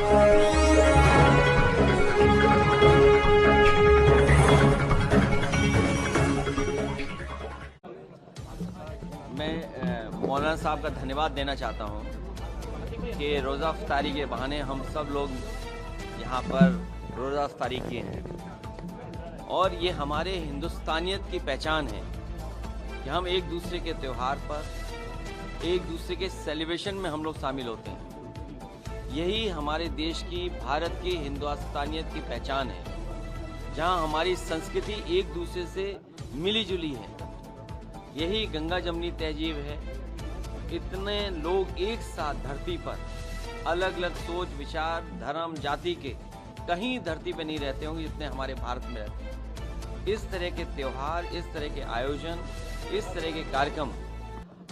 मैं मौलाना साहब का धन्यवाद देना चाहता हूँ कि रोज़ा इफ्तारी के बहाने हम सब लोग यहाँ पर रोज़ा इफ्तारी किए हैं और ये हमारे हिंदुस्तानियत की पहचान है कि हम एक दूसरे के त्यौहार पर एक दूसरे के सेलिब्रेशन में हम लोग शामिल होते हैं। यही हमारे देश की, भारत की हिंदुस्तानियत की पहचान है, जहाँ हमारी संस्कृति एक दूसरे से मिली जुली है। यही गंगा जमनी तहजीब है। इतने लोग एक साथ धरती पर, अलग अलग सोच विचार धर्म जाति के, कहीं धरती पे नहीं रहते होंगे जितने हमारे भारत में रहते हैं। इस तरह के त्यौहार, इस तरह के आयोजन, इस तरह के कार्यक्रम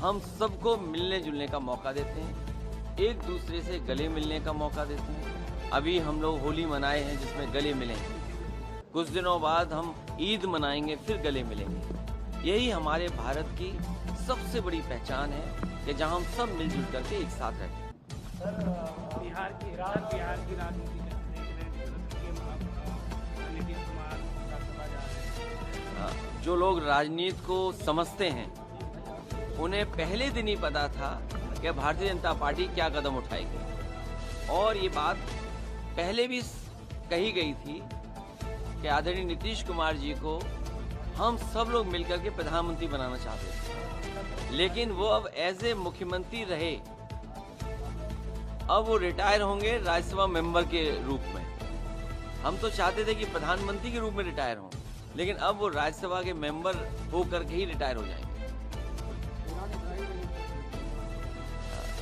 हम सबको मिलने जुलने का मौका देते हैं, एक दूसरे से गले मिलने का मौका देते हैं। अभी हम लोग होली मनाए हैं जिसमें गले मिलेंगे, कुछ दिनों बाद हम ईद मनाएंगे, फिर गले मिलेंगे। यही हमारे भारत की सबसे बड़ी पहचान है कि जहां हम सब मिलजुल करके एक साथ रहते हैं। सर, बिहार की राजनीति जो लोग राजनीति को समझते हैं उन्हें पहले दिन ही पता था कि भारतीय जनता पार्टी क्या कदम उठाएगी, और ये बात पहले भी कही गई थी कि आदरणीय नीतीश कुमार जी को हम सब लोग मिलकर के प्रधानमंत्री बनाना चाहते थे, लेकिन वो अब एज ए मुख्यमंत्री रहे। अब वो रिटायर होंगे राज्यसभा मेंबर के रूप में। हम तो चाहते थे कि प्रधानमंत्री के रूप में रिटायर हों, लेकिन अब वो राज्यसभा के मेंबर होकर के ही रिटायर हो जाएंगे।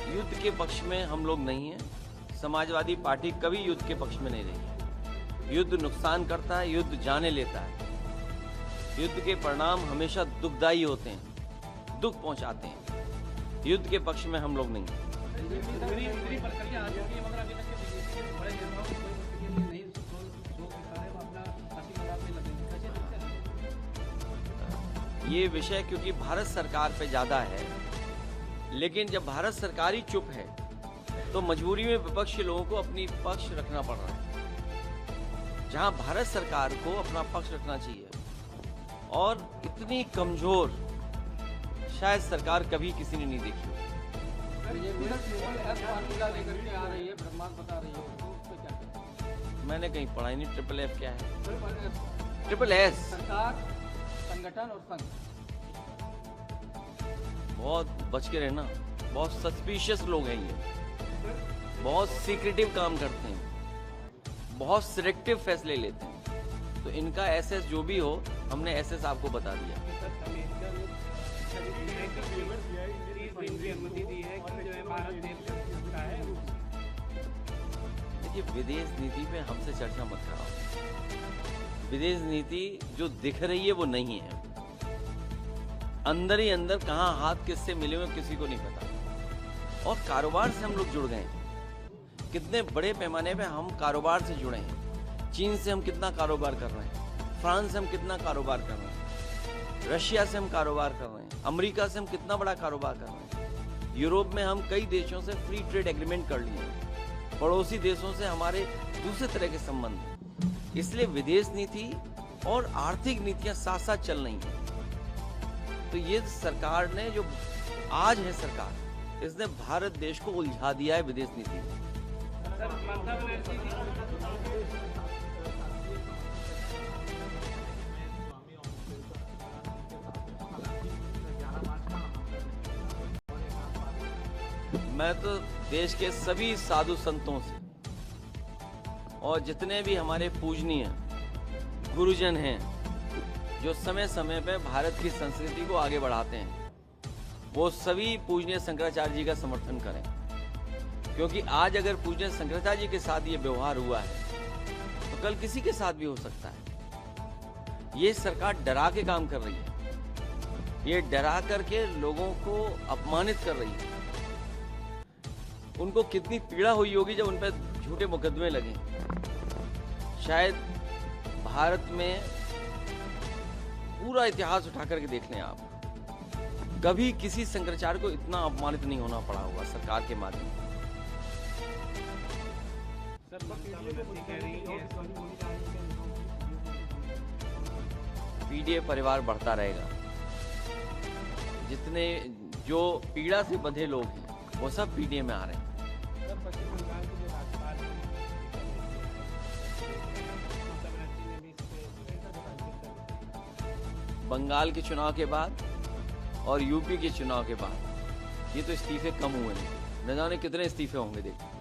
युद्ध के पक्ष में हम लोग नहीं हैं। समाजवादी पार्टी कभी युद्ध के पक्ष में नहीं रही है। युद्ध नुकसान करता है, युद्ध जाने लेता है। युद्ध के परिणाम हमेशा दुखदायी होते हैं, दुख पहुंचाते हैं। युद्ध के पक्ष में हम लोग नहीं। ये विषय क्योंकि भारत सरकार पे ज्यादा है, लेकिन जब भारत सरकार ही चुप है तो मजबूरी में विपक्ष के लोगों को अपनी पक्ष रखना पड़ रहा है, जहां भारत सरकार को अपना पक्ष रखना चाहिए। और इतनी कमजोर शायद सरकार कभी किसी ने नहीं देखी। मैंने कहीं पढ़ा ही नहीं। ट्रिपल एफ क्या है? ट्रिपल एस सरकार, संगठन और संघ। बहुत बच के रहना। बहुत सस्पिशियस लोग हैं ये, बहुत सीक्रेटिव काम करते हैं, बहुत सिलेक्टिव फैसले लेते हैं। तो इनका एसएस जो भी हो, हमने एसएस आपको बता दिया। देखिए, विदेश नीति पे हमसे चर्चा मत कराओ। विदेश नीति जो दिख रही है वो नहीं है। अंदर ही अंदर कहाँ हाथ किससे मिले हुए किसी को नहीं पता। और कारोबार से हम लोग जुड़ गए हैं। कितने बड़े पैमाने पे हम कारोबार से जुड़े हैं। चीन से हम कितना कारोबार कर रहे हैं, फ्रांस से हम कितना कारोबार कर रहे हैं, रशिया से हम कारोबार कर रहे हैं, अमेरिका से हम कितना बड़ा कारोबार कर रहे हैं। यूरोप में हम कई देशों से फ्री ट्रेड एग्रीमेंट कर लिए हैं। पड़ोसी देशों से हमारे दूसरे तरह के संबंध हैं। इसलिए विदेश नीति और आर्थिक नीतियां साथ साथ चल रही हैं। तो ये सरकार ने जो आज है सरकार, इसने भारत देश को उलझा दिया है विदेश नीति में। मैं तो देश के सभी साधु संतों से और जितने भी हमारे पूजनीय गुरुजन हैं जो समय समय पे भारत की संस्कृति को आगे बढ़ाते हैं, वो सभी पूजनीय शंकराचार्य जी का समर्थन करें। क्योंकि आज अगर पूजनीय शंकराचार्य जी के साथ ये व्यवहार हुआ है तो कल किसी के साथ भी हो सकता है। ये सरकार डरा के काम कर रही है। ये डरा करके लोगों को अपमानित कर रही है। उनको कितनी पीड़ा हुई होगी जब उन पर झूठे मुकदमे लगे। शायद भारत में पूरा इतिहास उठा करके देख लें आप, कभी किसी शंकराचार्य को इतना अपमानित नहीं होना पड़ा होगा सरकार के माध्यम से। पीडीए परिवार बढ़ता रहेगा। जितने जो पीड़ा से बंधे लोग हैं वो सब पीडीए में आ रहे हैं। पश्चिम बंगाल के जो राज्यपाल हैं, बंगाल के चुनाव के बाद और यूपी के चुनाव के बाद ये तो इस्तीफे कम हुए हैं, न जाने कितने इस्तीफे होंगे। देखिए